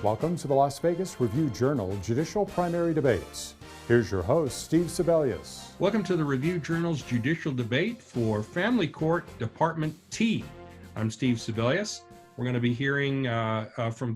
Welcome to the Las Vegas Review-Journal Judicial Primary Debates. Here's your host, Steve Sebelius. Welcome to the Review-Journal's judicial debate for Family Court Department T. I'm Steve Sebelius. We're going to be hearing from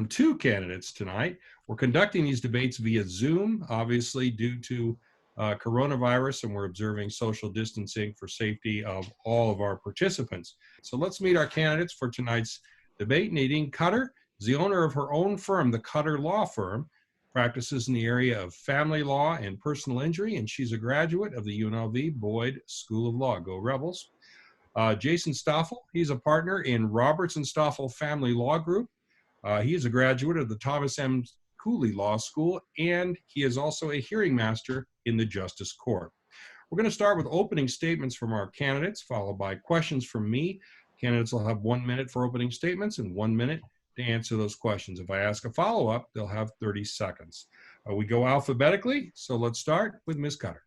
two candidates tonight. We're conducting these debates via Zoom, obviously due to coronavirus, and we're observing social distancing for safety of all of our participants. So let's meet our candidates for tonight's debate. Nadin J is the owner of her own firm, the Cutter Law Firm, practices in the area of family law and personal injury, and she's a graduate of the UNLV Boyd School of Law. Go Rebels. Jason Stoffel, he's a partner in Roberts & Stoffel Family Law Group. He is a graduate of the Thomas M. Cooley Law School, and he is also a hearing master in the Justice Court. We're going to start with opening statements from our candidates, followed by questions from me. Candidates will have 1 minute for opening statements and 1 minute to answer those questions. If I ask a follow-up, they'll have 30 seconds. We go alphabetically, so let's start with Ms. Cutter.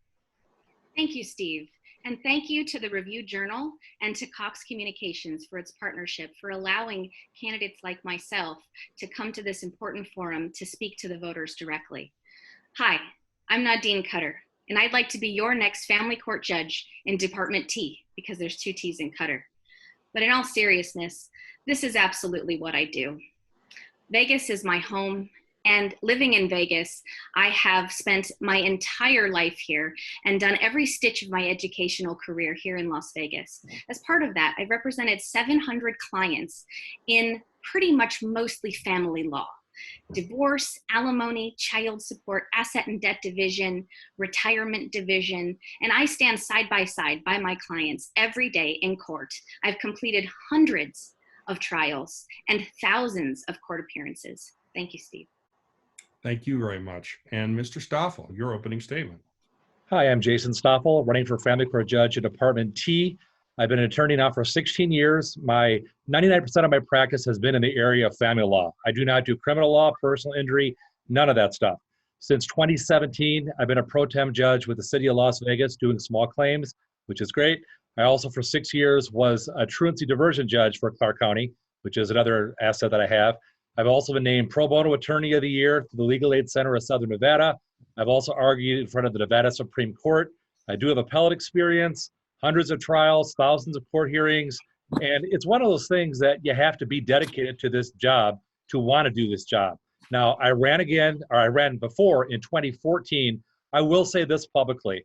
Thank you, Steve. And thank you to the Review-Journal and to Cox Communications for its partnership, for allowing candidates like myself to come to this important forum to speak to the voters directly. Hi, I'm Nadin J, and I'd like to be your next family court judge in Department T, because there's 2 T's in Cutter. But in all seriousness, this is absolutely what I do. Vegas is my home, and living in Vegas, I have spent my entire life here and done every stitch of my educational career here in Las Vegas. As part of that, I represented 700 clients in pretty much mostly family law. Divorce, alimony, child support, asset and debt division, retirement division, and I stand side by side by my clients every day in court. I've completed hundreds of trials and thousands of court appearances. Thank you, Steve. Thank you very much. And Mr. Stoffel, your opening statement. Hi, I'm Jason Stoffel, running for family court judge in Department T. I've been an attorney now for 16 years. 99% of my practice has been in the area of family law. I do not do criminal law, personal injury, none of that stuff. Since 2017, I've been a pro tem judge with the city of Las Vegas doing small claims, which is great. I also, for 6 years, was a truancy diversion judge for Clark County, which is another asset that I have. I've also been named Pro Bono Attorney of the Year to the Legal Aid Center of Southern Nevada. I've also argued in front of the Nevada Supreme Court. I do have appellate experience, hundreds of trials, thousands of court hearings, and it's one of those things that you have to be dedicated to this job to want to do this job. Now, I ran before in 2014. I will say this publicly.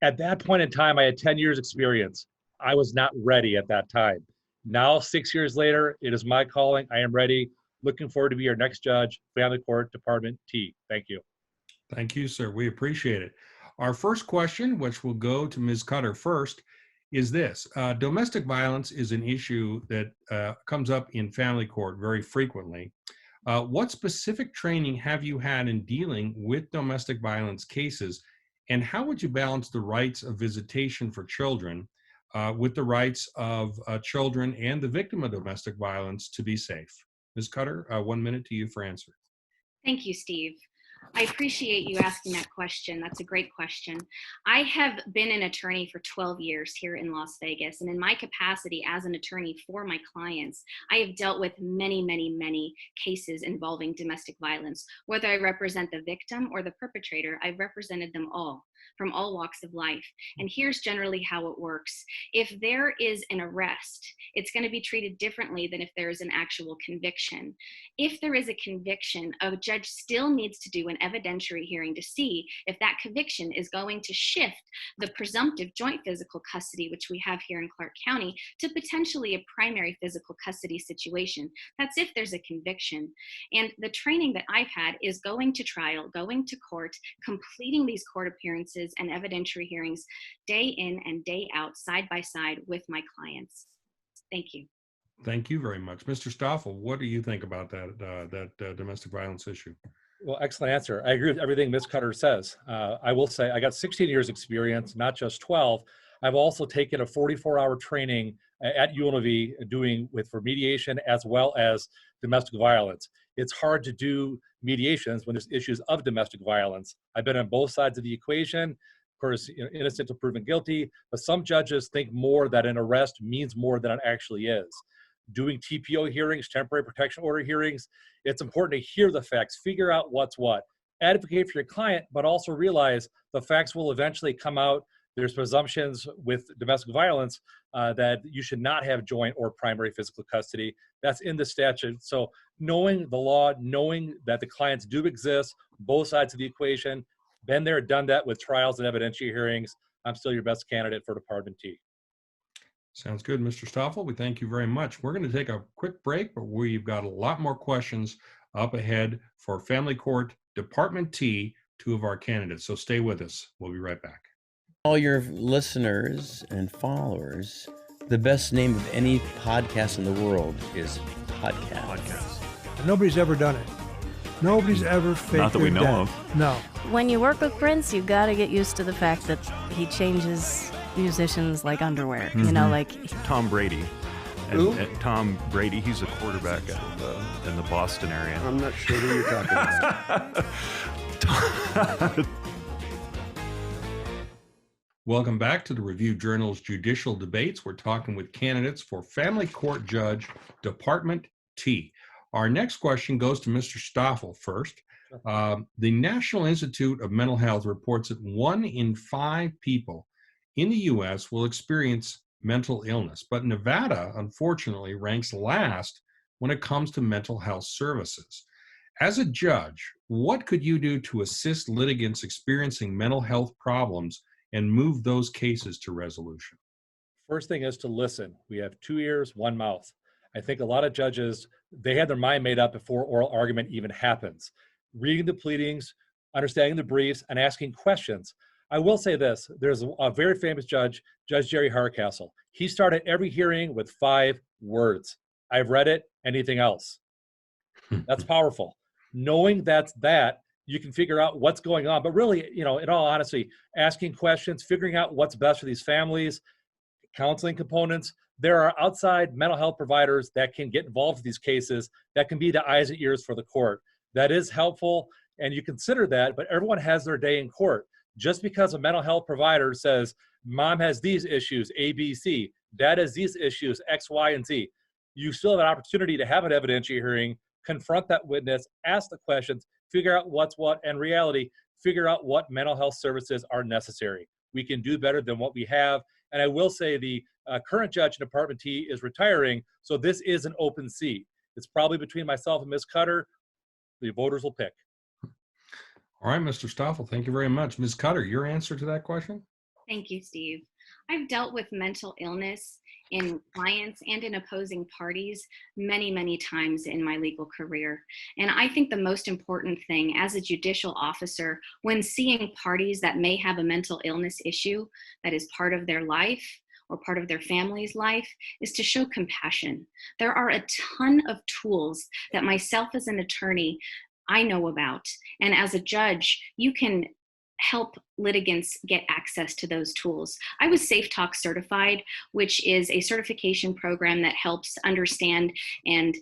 At that point in time, I had 10 years experience. I was not ready at that time. Now, 6 years later, it is my calling. I am ready. Looking forward to be your next judge, Family Court Department T. Thank you. Thank you, sir. We appreciate it. Our first question, which will go to Ms. Cutter first, is this. Domestic violence is an issue that comes up in family court very frequently. What specific training have you had in dealing with domestic violence cases, and how would you balance the rights of visitation for children with the rights of children and the victim of domestic violence to be safe? Ms. Cutter, 1 minute to you for answer. Thank you, Steve. I appreciate you asking that question. That's a great question. I have been an attorney for 12 years here in Las Vegas, and in my capacity as an attorney for my clients, I have dealt with many, many, many cases involving domestic violence. Whether I represent the victim or the perpetrator, I've represented them all, from all walks of life. And here's generally how it works. If there is an arrest, it's going to be treated differently than if there is an actual conviction. If there is a conviction, a judge still needs to do an evidentiary hearing to see if that conviction is going to shift the presumptive joint physical custody, which we have here in Clark County, to potentially a primary physical custody situation. That's if there's a conviction. And the training that I've had is going to trial, going to court, completing these court appearances and evidentiary hearings day in and day out, side by side with my clients. Thank you. Thank you very much. Mr. Stoffel, what do you think about that domestic violence issue? Well, excellent answer. I agree with everything Ms. Cutter says. I will say I got 16 years experience, not just 12. I've also taken a 44-hour training at UNLV for mediation as well as domestic violence. It's hard to do mediations when there's issues of domestic violence. I've been on both sides of the equation. Of course, innocent until proven guilty, but some judges think more that an arrest means more than it actually is. doing TPO hearings, temporary protection order hearings. It's important to hear the facts, figure out what's what, advocate for your client, but also realize the facts will eventually come out. There's presumptions with domestic violence that you should not have joint or primary physical custody. That's in the statute. So knowing the law, knowing that the clients do exist, both sides of the equation, been there, done that with trials and evidentiary hearings, I'm still your best candidate for Department T. Sounds good, Mr. Stoffel. We thank you very much. We're going to take a quick break, but we've got a lot more questions up ahead for Family Court Department T, 2 of our candidates. So stay with us. We'll be right back. All your listeners and followers, the best name of any podcast in the world is podcast. Nobody's ever done it. Nobody's ever faked Not that we their know death. of. No. When you work with Prince, you got to get used to the fact that he changes musicians like underwear. You know, like Tom Brady. And Tom Brady, he's a quarterback in the Boston area. I'm not sure who you're talking about. Welcome back to the Review Journal's Judicial Debates. We're talking with candidates for Family Court Judge, Department T. Our next question goes to Mr. Stoffel first. The National Institute of Mental Health reports that 1 in 5 people in the U.S. will experience mental illness, but Nevada, unfortunately, ranks last when it comes to mental health services. As a judge, what could you do to assist litigants experiencing mental health problems and move those cases to resolution? First thing is to listen. We have 2 ears, 1 mouth. I think a lot of judges, they have their mind made up before oral argument even happens. Reading the pleadings, understanding the briefs, and asking questions. I will say this, there's a very famous judge, Judge Jerry Hardcastle. He started every hearing with 5 words. I've read it, anything else? That's powerful. Knowing that you can figure out what's going on, but really, in all honesty, asking questions, figuring out what's best for these families, counseling components. There are outside mental health providers that can get involved in these cases that can be the eyes and ears for the court. That is helpful, and you consider that, but everyone has their day in court. Just because a mental health provider says, mom has these issues, A, B, C, dad has these issues, X, Y, and Z, you still have an opportunity to have an evidentiary hearing, confront that witness, ask the questions, figure out what's what, and reality, figure out what mental health services are necessary. We can do better than what we have. And I will say the current judge in Department T is retiring, so this is an open seat. It's probably between myself and Ms. Cutter. The voters will pick. All right, Mr. Stoffel, thank you very much. Ms. Cutter, your answer to that question? Thank you, Steve. I've dealt with mental illness in clients and in opposing parties many, many times in my legal career. And I think the most important thing as a judicial officer, when seeing parties that may have a mental illness issue that is part of their life or part of their family's life, is to show compassion. There are a ton of tools that myself as an attorney I know about. And as a judge, you can help litigants get access to those tools. I was Safe Talk certified, which is a certification program that helps understand and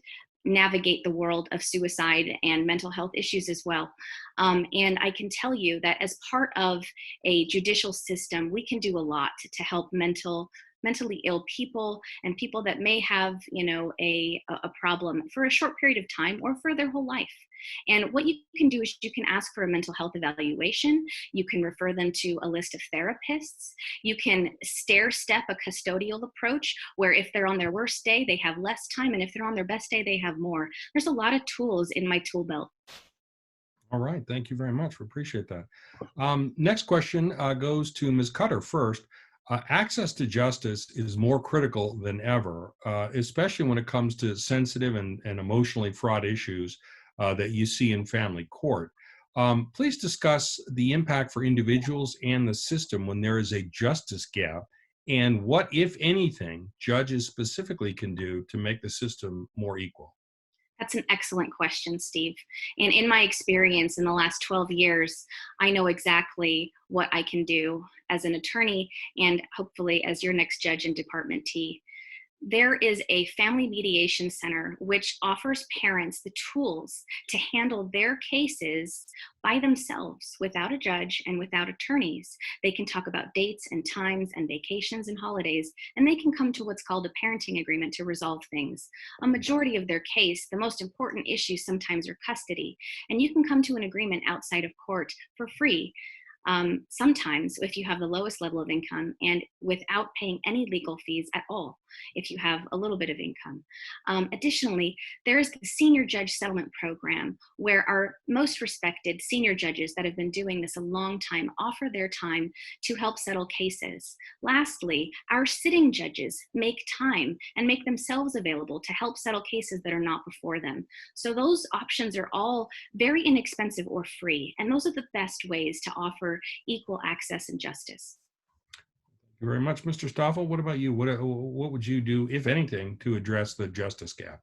navigate the world of suicide and mental health issues as well. And I can tell you that as part of a judicial system, we can do a lot to help mentally ill people and people that may have, a problem for a short period of time or for their whole life. And what you can do is you can ask for a mental health evaluation. You can refer them to a list of therapists. You can stair-step a custodial approach where if they're on their worst day, they have less time. And if they're on their best day, they have more. There's a lot of tools in my tool belt. All right, thank you very much. We appreciate that. Next question goes to Ms. Cutter first. Access to justice is more critical than ever, especially when it comes to sensitive and emotionally fraught issues that you see in family court. Please discuss the impact for individuals and the system when there is a justice gap, and what, if anything, judges specifically can do to make the system more equal. That's an excellent question, Steve. And in my experience in the last 12 years, I know exactly what I can do as an attorney and hopefully as your next judge in Department T. there is a family mediation center which offers parents the tools to handle their cases by themselves without a judge and without attorneys. They can talk about dates and times and vacations and holidays, and they can come to what's called a parenting agreement to resolve things. A majority of their case, the most important issues sometimes are custody, and you can come to an agreement outside of court for free. Sometimes if you have the lowest level of income and without paying any legal fees at all, if you have a little bit of income. Additionally, there is the senior judge settlement program where our most respected senior judges that have been doing this a long time offer their time to help settle cases. Lastly, our sitting judges make time and make themselves available to help settle cases that are not before them. So those options are all very inexpensive or free, and those are the best ways to offer equal access and justice. Thank you very much, Mr. Stoffel. What about you? What would you do, if anything, to address the justice gap?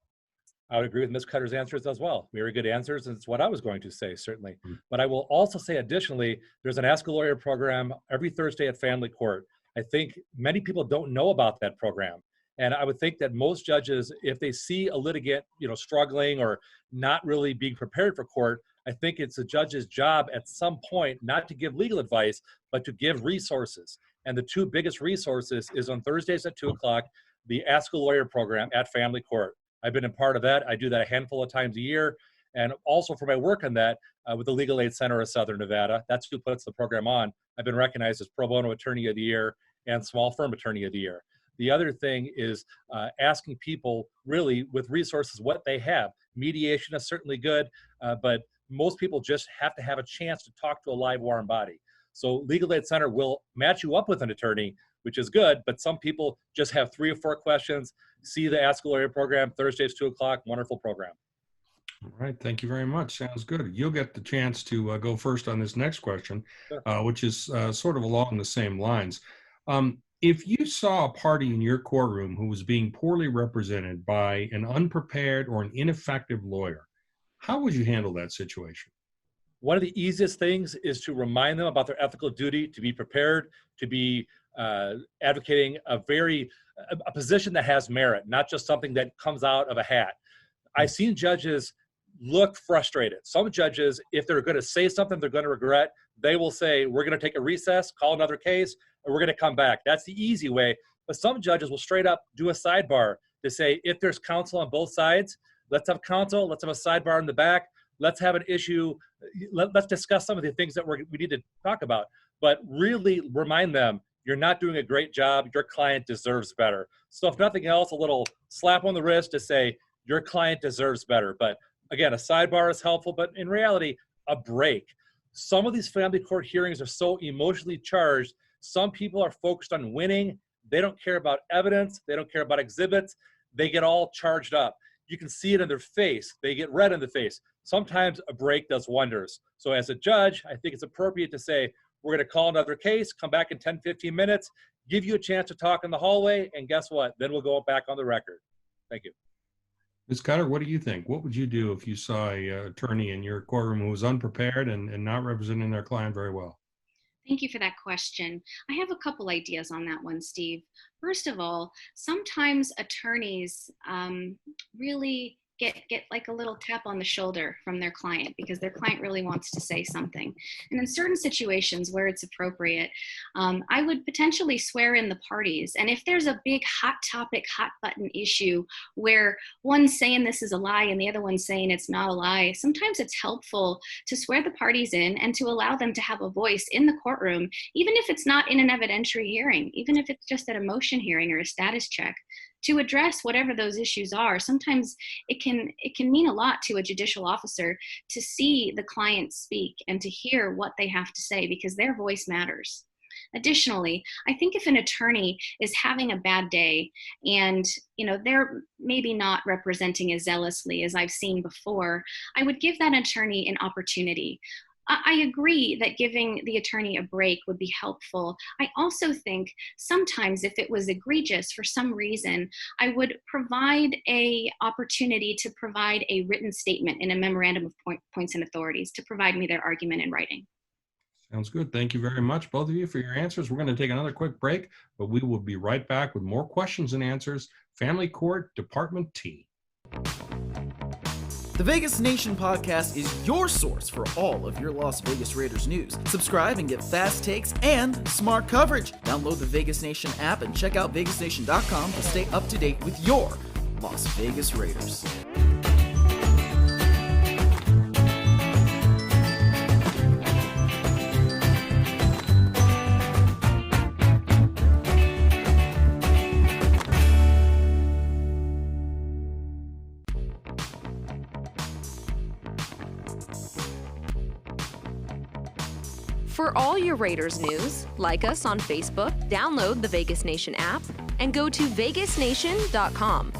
I would agree with Ms. Cutter's answers as well. Very good answers, and it's what I was going to say, certainly. But I will also say, additionally, there's an Ask a Lawyer program every Thursday at Family Court. I think many people don't know about that program. And I would think that most judges, if they see a litigant, struggling or not really being prepared for court, I think it's a judge's job at some point not to give legal advice, but to give resources. And the two biggest resources is on Thursdays at 2 o'clock, the Ask a Lawyer program at Family Court. I've been a part of that. I do that a handful of times a year. And also for my work on that with the Legal Aid Center of Southern Nevada, that's who puts the program on. I've been recognized as Pro Bono Attorney of the Year and Small Firm Attorney of the Year. The other thing is asking people really with resources what they have. Mediation is certainly good, but most people just have to have a chance to talk to a live warm body. So Legal Aid Center will match you up with an attorney, which is good, but some people just have 3 or 4 questions. See the Ask a Lawyer program, Thursdays, 2 o'clock, wonderful program. All right, thank you very much. Sounds good. You'll get the chance to go first on this next question, Sure. which is sort of along the same lines. If you saw a party in your courtroom who was being poorly represented by an unprepared or an ineffective lawyer, how would you handle that situation? One of the easiest things is to remind them about their ethical duty to be prepared, to be advocating a position that has merit, not just something that comes out of a hat. I've seen judges look frustrated. Some judges, if they're going to say something they're going to regret, they will say, we're going to take a recess, call another case, and we're going to come back. That's the easy way. But some judges will straight up do a sidebar to say, if there's counsel on both sides, let's have counsel, let's have a sidebar in the back, let's have an issue, let's discuss some of the things that we need to talk about. But really remind them, you're not doing a great job, your client deserves better. So if nothing else, a little slap on the wrist to say, your client deserves better. But again, a sidebar is helpful, but in reality, a break. Some of these family court hearings are so emotionally charged. Some people are focused on winning. They don't care about evidence. They don't care about exhibits. They get all charged up. You can see it in their face. They get red in the face. Sometimes a break does wonders. So as a judge, I think it's appropriate to say, we're going to call another case, come back in 10, 15 minutes, give you a chance to talk in the hallway, and guess what? Then we'll go back on the record. Thank you. Ms. Cutter, what do you think? What would you do if you saw an attorney in your courtroom who was unprepared and not representing their client very well? Thank you for that question. I have a couple ideas on that one, Steve. First of all, sometimes attorneys really get like a little tap on the shoulder from their client because their client really wants to say something. And in certain situations where it's appropriate, I would potentially swear in the parties. And if there's a big hot topic, hot button issue where one's saying this is a lie and the other one's saying it's not a lie, sometimes it's helpful to swear the parties in and to allow them to have a voice in the courtroom, even if it's not in an evidentiary hearing, even if it's just at a motion hearing or a status check, to address whatever those issues are. Sometimes it can mean a lot to a judicial officer to see the client speak and to hear what they have to say because their voice matters. Additionally, I think if an attorney is having a bad day and they're maybe not representing as zealously as I've seen before, I would give that attorney an opportunity. I agree that giving the attorney a break would be helpful. I also think sometimes if it was egregious for some reason, I would provide an opportunity to provide a written statement in a memorandum of points and authorities to provide me their argument in writing. Sounds good. Thank you very much, both of you, for your answers. We're going to take another quick break, but we will be right back with more questions and answers. Family Court, Department T. The Vegas Nation podcast is your source for all of your Las Vegas Raiders news. Subscribe and get fast takes and smart coverage. Download the Vegas Nation app and check out vegasnation.com to stay up to date with your Las Vegas Raiders. For all your Raiders news, like us on Facebook, download the Vegas Nation app, and go to vegasnation.com.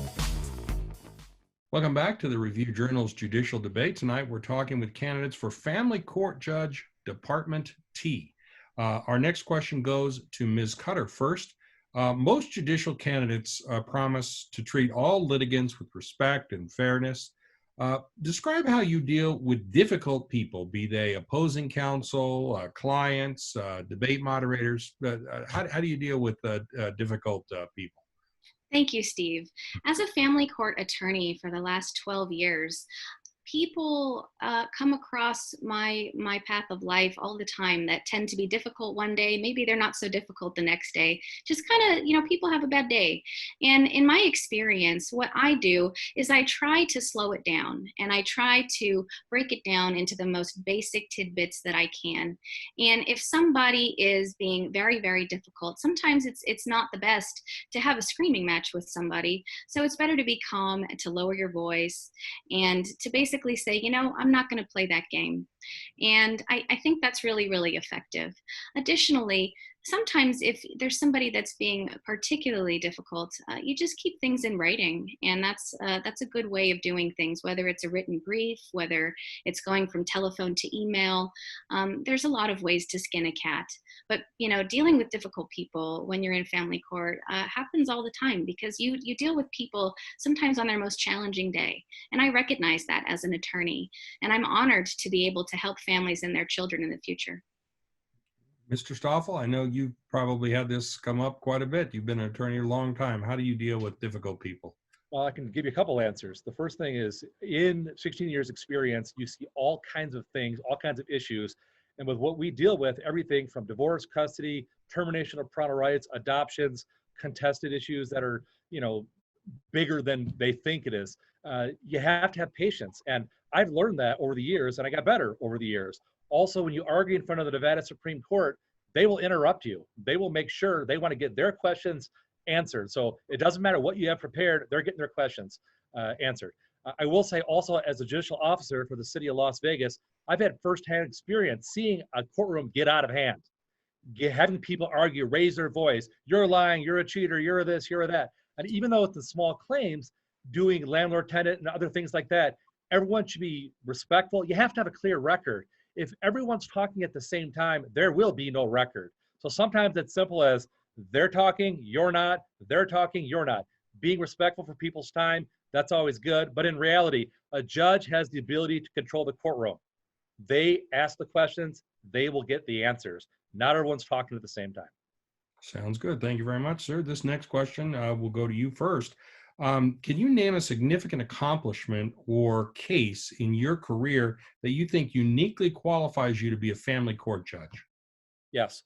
Welcome back to the Review Journal's Judicial Debate. Tonight we're talking with candidates for Family Court Judge, Department T. Our next question goes to Ms. Cutter first. Most judicial candidates promise to treat all litigants with respect and fairness. Describe how you deal with difficult people, be they opposing counsel, clients, debate moderators. How do you deal with difficult people? Thank you, Steve. As a family court attorney for the last 12 years, people come across my path of life all the time that tend to be difficult one day. Maybe they're not so difficult the next day. Just kind of, people have a bad day. And in my experience, what I do is I try to slow it down, and I try to break it down into the most basic tidbits that I can. And if somebody is being very, very difficult, sometimes it's not the best to have a screaming match with somebody. So it's better to be calm, to lower your voice, and to basically say, I'm not going to play that game. And I think that's really, really effective. Additionally, sometimes if there's somebody that's being particularly difficult, you just keep things in writing. And that's a good way of doing things, whether it's a written brief, whether it's going from telephone to email. There's a lot of ways to skin a cat. But, dealing with difficult people when you're in family court happens all the time, because you deal with people sometimes on their most challenging day. And I recognize that as an attorney. And I'm honored to be able to help families and their children in the future. Mr. Stoffel, I know you probably had this come up quite a bit. You've been an attorney a long time. How do you deal with difficult people? Well, I can give you a couple answers. The first thing is, in 16 years experience, you see all kinds of things, all kinds of issues. And with what we deal with, everything from divorce, custody, termination of parental rights, adoptions, contested issues that are, bigger than they think it is. You have to have patience. And I've learned that over the years, and I got better over the years. Also, when you argue in front of the Nevada Supreme Court, they will interrupt you. They will make sure they want to get their questions answered. So it doesn't matter what you have prepared, they're getting their questions answered. I will say also, as a judicial officer for the city of Las Vegas, I've had firsthand experience seeing a courtroom get out of hand, having people argue, raise their voice, you're lying, you're a cheater, you're this, you're that. And even though it's the small claims, doing landlord-tenant and other things like that, everyone should be respectful. You have to have a clear record. If everyone's talking at the same time, there will be no record. So sometimes it's simple as they're talking, you're not, they're talking, you're not. Being respectful for people's time, that's always good. But in reality, a judge has the ability to control the courtroom. They ask the questions, they will get the answers. Not everyone's talking at the same time. Sounds good. Thank you very much, sir. This next question will go to you first. Can you name a significant accomplishment or case in your career that you think uniquely qualifies you to be a family court judge? Yes.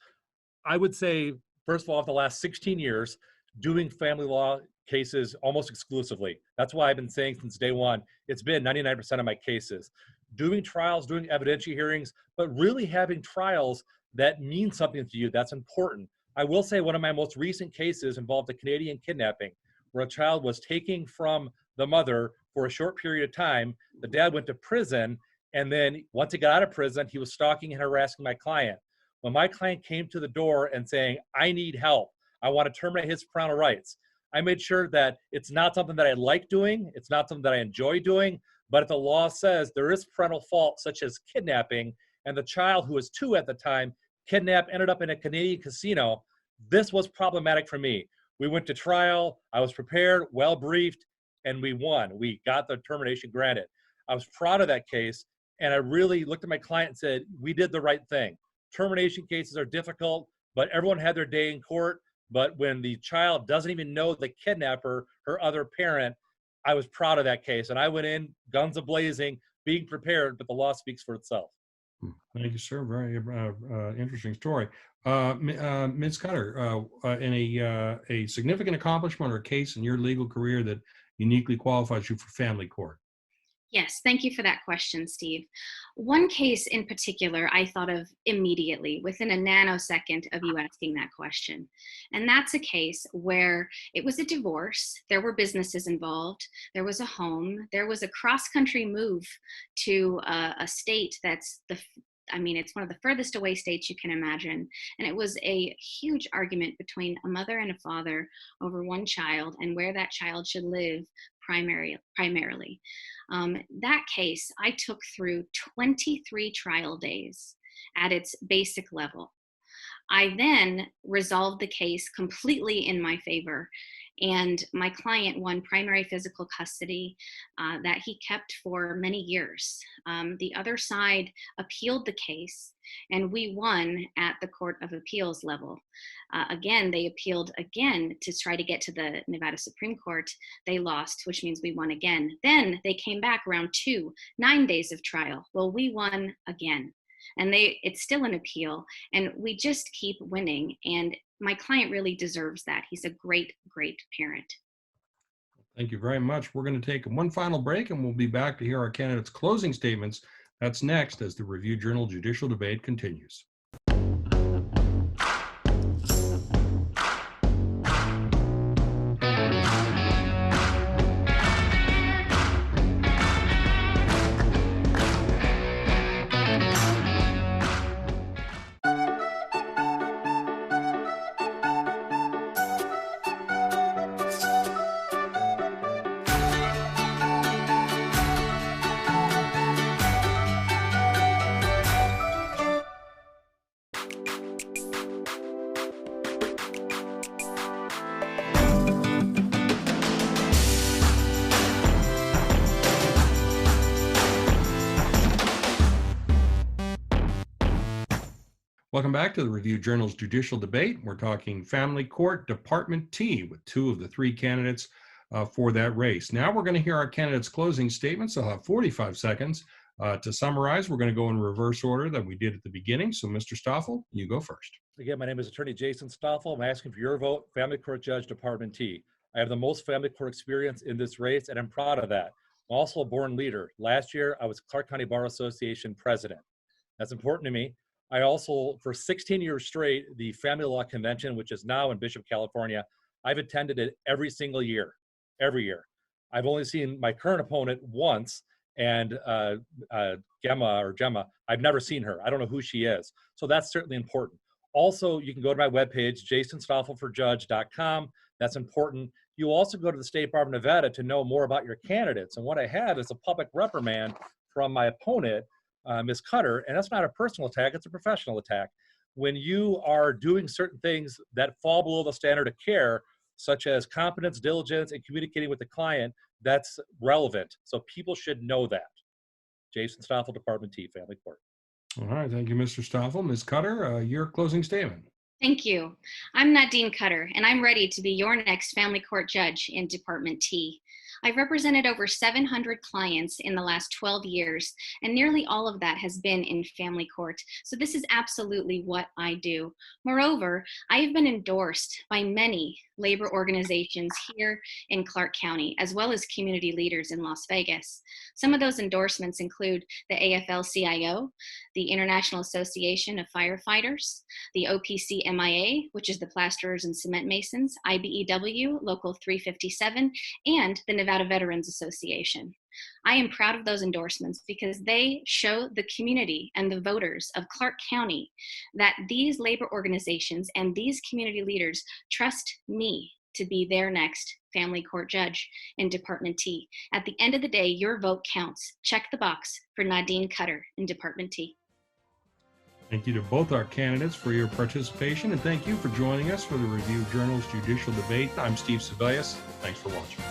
I would say, first of all, the last 16 years, doing family law cases almost exclusively. That's why I've been saying since day one, it's been 99% of my cases. Doing trials, doing evidentiary hearings, but really having trials that mean something to you, that's important. I will say one of my most recent cases involved a Canadian kidnapping, where a child was taken from the mother for a short period of time. The dad went to prison, and then once he got out of prison, he was stalking and harassing my client. When my client came to the door and saying, I need help, I want to terminate his parental rights, I made sure that it's not something that I like doing, it's not something that I enjoy doing, but if the law says there is parental fault, such as kidnapping, and the child, who was 2 at the time, kidnapped, ended up in a Canadian casino, this was problematic for me. We went to trial, I was prepared, well briefed, and we won. We got the termination granted. I was proud of that case, and I really looked at my client and said, we did the right thing. termination cases are difficult, but everyone had their day in court. But when the child doesn't even know the kidnapper, her other parent, I was proud of that case. And I went in, guns a-blazing, being prepared, but the law speaks for itself. Thank you, sir. Very interesting story. Ms. Cutter, any a significant accomplishment or a case in your legal career that uniquely qualifies you for family court? Yes, thank you for that question, Steve. One case in particular I thought of immediately within a nanosecond of you asking that question. And that's a case where it was a divorce, there were businesses involved, there was a home, there was a cross-country move to a state that's it's one of the furthest away states you can imagine. And it was a huge argument between a mother and a father over one child and where that child should live primarily. That case I took through 23 trial days at its basic level. I then resolved the case completely in my favor, and my client won primary physical custody that he kept for many years. The other side appealed the case, and we won at the Court of Appeals level. Again, they appealed again to try to get to the Nevada Supreme Court. They lost, which means we won again. Then they came back round 2, 9 days of trial. Well, we won again. And it's still an appeal, and we just keep winning. And my client really deserves that. He's a great, great parent. Thank you very much. We're going to take one final break, and we'll be back to hear our candidates' closing statements. That's next as the Review Journal Judicial Debate continues. Welcome back to the Review Journal's Judicial Debate. We're talking Family Court Department T with 2 of the 3 candidates for that race. Now we're going to hear our candidates' closing statements. They'll have 45 seconds to summarize. We're going to go in reverse order that we did at the beginning. So, Mr. Stoffel, you go first. Again, my name is Attorney Jason Stoffel. I'm asking for your vote, Family Court Judge, Department T. I have the most family court experience in this race, and I'm proud of that. I'm also a born leader. Last year, I was Clark County Bar Association president. That's important to me. I also, for 16 years straight, the Family Law Convention, which is now in Bishop, California, I've attended it every single year, every year. I've only seen my current opponent once, and Gemma, I've never seen her. I don't know who she is. So that's certainly important. Also, you can go to my webpage, jasonstoffelforjudge.com. That's important. You also go to the State Bar of Nevada to know more about your candidates. And what I have is a public reprimand from my opponent, Ms. Cutter, and that's not a personal attack, it's a professional attack. When you are doing certain things that fall below the standard of care, such as competence, diligence, and communicating with the client, that's relevant. So people should know that. Jason Stoffel, Department T, Family Court. All right, thank you, Mr. Stoffel. Ms. Cutter, your closing statement. Thank you. I'm Nadin Cutter, and I'm ready to be your next family court judge in Department T. I've represented over 700 clients in the last 12 years, and nearly all of that has been in family court. So this is absolutely what I do. Moreover, I have been endorsed by many labor organizations here in Clark County, as well as community leaders in Las Vegas. Some of those endorsements include the AFL-CIO, the International Association of Firefighters, the OPC-MIA, which is the Plasterers and Cement Masons, IBEW, Local 357, and the Nevada Veterans Association. I am proud of those endorsements because they show the community and the voters of Clark County that these labor organizations and these community leaders trust me to be their next family court judge in Department T. At the end of the day, your vote counts. Check the box for Nadin Cutter in Department T. Thank you to both our candidates for your participation, and thank you for joining us for the Review Journal's Judicial Debate. I'm Steve Sebelius. Thanks for watching.